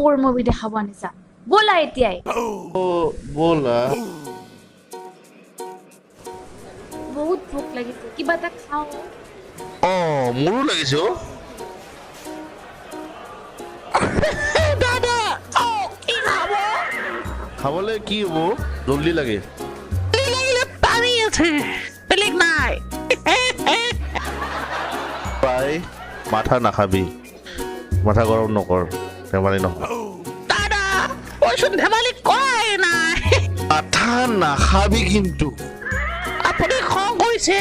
বৰ মুভি দেখাব আনিছা ব'লা এতিয়াই ব'লা বহুত ভোক লাগিছে কিবা এটা খাওঁ মোৰো লাগিছে দাদা কি খাব খাবলৈ কি হ'ব জলদি লাগে পানী আছে বেলেগ নাই পাই মাথা নাখাবি মাথা গৰম নকৰ ধেমালি নহয় দাদা মইচোন ধেমালি কৰাই নাই মাথা নাখাবি কিন্তু আপুনি খং কৰিছে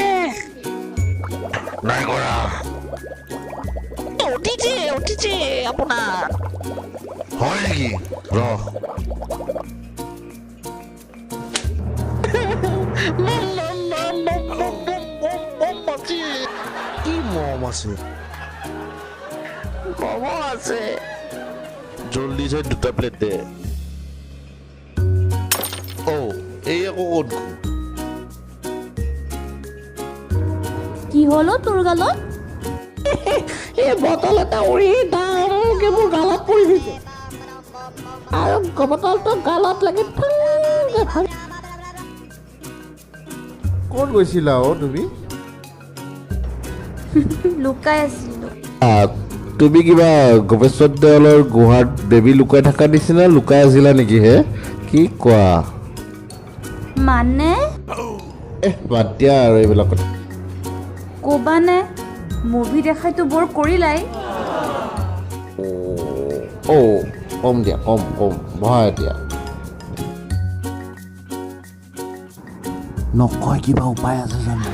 নাই কৰা উঠিছে আপোনাৰ হয় নেকি ৰ কি মৰম আছে কব আছে জলদি চাই 2টা প্লেট দে এই আকৌ ক'ত গ'ল কি হলো তোৰ গালত এই বটল এটা উৰি ডাঙৰকে মোৰ গালত পৰি গৈছে আৰু বটলটো গালত লাগি ঠাংকে ভাঙি ক'ত গৈছিলা তুমি লুকাই আছিলো তুমি কিবা গোপেশ্বৰ দেৱালৰ গুহাত বেবী লুকাই থকা নিচিনা লুকাই আছিলা নেকি হে কি কোৱা মানে বাদ দিয়া আৰু এইবিলাক কথা ক'বা নে মুভি দেখাইতো বৰ কৰিলাই কম দিয়া কম বহা এতিয়া নকয় কিবা উপায় আছে জানো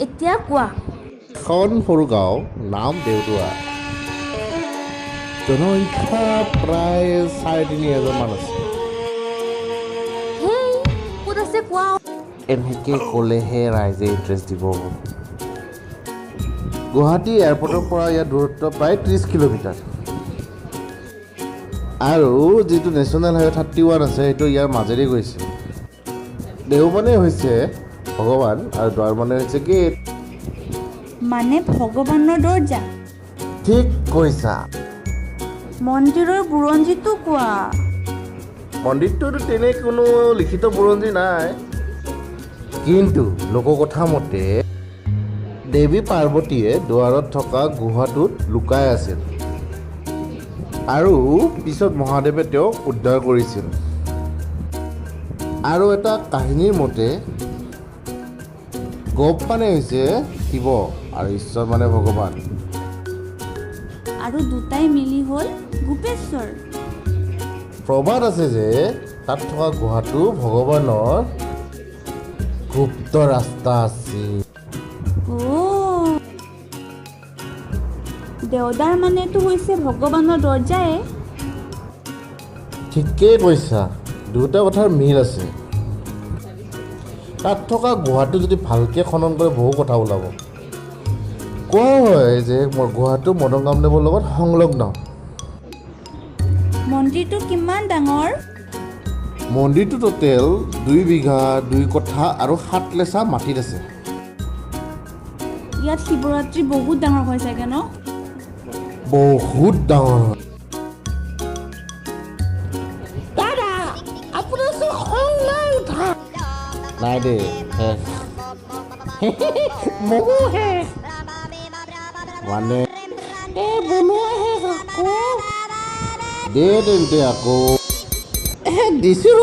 এতিয়া কোৱা এখন সৰু গাঁও নাম দেউদুৱা জনসংখ্যা প্ৰায় 3,500 মান আছে হেই ক'ত আছে কোৱা এনেকৈ ক'লেহে ৰাইজে ইণ্টাৰেষ্ট দিব গুৱাহাটী এয়াৰপৰ্টৰ পৰা ইয়াৰ দূৰত্ব প্ৰায় 30 কিলোমিটাৰ আৰু যিটো নেশ্যনেল হাইৱে 31 আছে সেইটো ইয়াৰ মাজেৰে গৈছে দেও মানে হৈছে ভগৱান আৰু দ্বাৰ মানে হৈছে গেট মানে ভগৱানৰ দৰ্জা ঠিক কৈছা মন্দিৰৰ বুৰঞ্জীটো কোৱা মন্দিৰটোতো তেনে কোনো লিখিত বুৰঞ্জী নাই কিন্তু লোককথা মতে দেৱী পাৰ্বতীয়ে দুৱাৰত থকা গুহাটোত লুকাই আছিল আৰু পিছত মহাদেৱে তেওঁক উদ্ধাৰ কৰিছিল আৰু এটা কাহিনীৰ মতে গোপ মানে হৈছে শিৱ আৰু ঈশ্বৰ মানে ভগৱান আৰু দুটাই মিলি হ'ল গোপেশ্বৰ প্ৰবাদ আছে যে তাত থকা গুহাটো ভগৱানৰ গুপ্ত ৰাস্তা আছিল দেওদাৰ মানেতো হৈছে ভগৱানৰ দৰ্জাই ঠিকেই কৈছা দুটা কথাৰ মিল আছে তাত থকা গুহাটো যদি ভালকৈ খনন কৰে বহু কথা ওলাব কোৱা হয় যে মোৰ গুহাটো মদন কামদেৱৰ লগত সংলগ্ন মন্দিৰটো কিমান ডাঙৰ মন্দিৰটো টোটেল 2 বিঘা 2 কঠা আৰু 7 লেচা মাটিত আছে ইয়াত শিৱৰাত্ৰি বহুত ডাঙৰ হয় চাগে ন বহুত ডাঙৰ হয় দাদা আপোনাৰ চোন খং নাই উঠা নাই দেই মোৰো শেষ মানে বনোৱা শেষ আকৌ দে তেন্তে আকৌ দিছো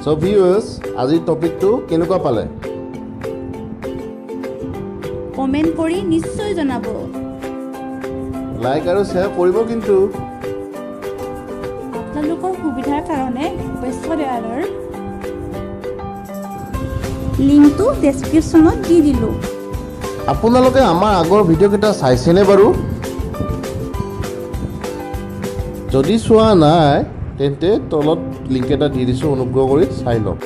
চ' ভিউৱাৰ্ছ আজিৰ টপিকটো কেনেকুৱা পালে কমেণ্ট কৰি নিশ্চয় জনাব লাইক আৰু শ্বেয়াৰ কৰিব কিন্তু আপোনালোকৰ সুবিধাৰ কাৰণে গোপেশ্বৰ দেৱালৰ লিংকটো ডেছক্ৰিপশ্যনত দি দিলোঁ আপোনালোকে আমাৰ আগৰ ভিডিঅ'কেইটা চাইছেনে বাৰু যদি চোৱা নাই তেন্তে তলত লিংক এটা দি দিছোঁ অনুগ্ৰহ কৰি চাই লওক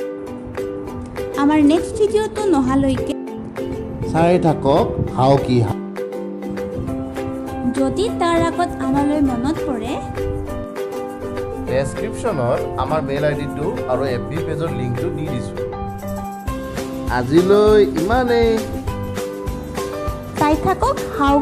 আমাৰ নেক্সট ভিডিঅ'টো নহালৈকে চাই থাকক হাও কি হাও যদি তাৰ আগত আমালৈ মনত পৰে ডেছক্ৰিপশ্যনত আমাৰ মেইল আইডিটো আৰু FB পেজৰ লিংকটো দি দিছোঁ আজিলৈ ইমানেই চাই থাকক হাউ